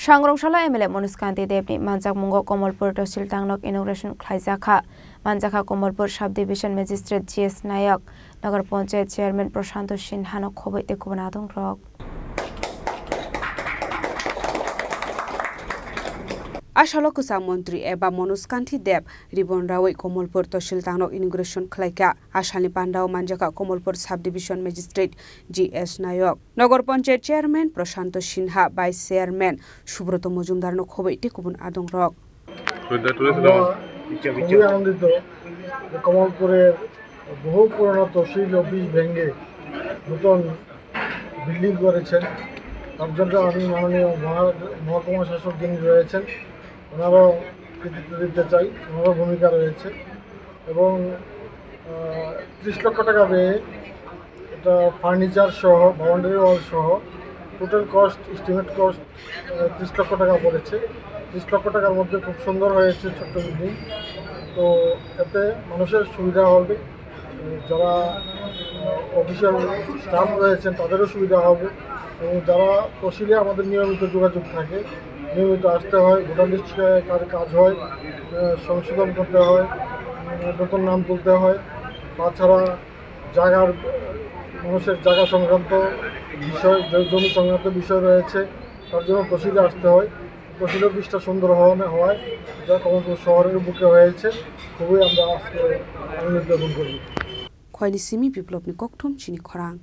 Sangrongshalla MLA Manuskanti Debni Manjak Mungo Komolpur Tosil Tangnok Inauguration Khlaijaka Manjaka Komolpur Subdivision Magistrate GS Nayak Nagar Panchayat Chairman Prashanto Sinha Khoboi Tekubana Dongrok Ashalo Kusang Montri Eba Manuskanti Deb Ribon Rawai Komolpur Tosil Tangnok Inauguration Khlaika Ashali Pandao Manjaka Komolpur Subdivision Magistrate GS Nayak Nagar Panchayat Chairman Prashanto Sinha Vice Chairman Subroto Mojumdar no Khoboi Tekubun Adongrok আনন্দিত কমলপুরের বহু পুরনো tehsil office ভেঙে নতুন building করেছেন তার জন্য আমি মাননীয় মহকুমা শাসক যিনি রয়েছেন ওনারও কৃতিত্ব দিতে চাই ওনারও ভূমিকা রয়েছে এবং 30 লক্ষ টাকা ব্যয়ে এটা ফার্নিচার সহ বাউন্ডারি ওয়াল সহ টোটাল কস্ট এস্টিমেট কস্ট 30 লক্ষ টাকা পড়েছে 30 লক্ষ টাকার মধ্যে খুব সুন্দর হয়েছে ছোট্ট বিল্ডিং তো এতে মানুষের সুবিধা হবে যারা অফিসিয়াল স্টাফ রয়েছেন তাদেরও সুবিধা হবে এবং যারা তহসিলে আমাদের নিয়মিত যোগাযোগ থাকে নিয়মিত আসতে হয় ভোটার লিস্টে কাজ হয় সংশোধন করতে হয় নতুন নাম তুলতে হয় তাছাড়া জায়গার মানুষের জায়গা সংক্রান্ত বিষয় জমি সংক্রান্ত বিষয় রয়েছে তার জন্য তহসিলে আসতে হয় তহসিল অফিসটা সুন্দর হওয়ায় যা কমলপুর শহরের বুকে হয়েছে খুবই আমরা আজকে আনন্দিত বোধ করি খয়লি সিমি বিপ্লবনি ককথম চিনি খরাং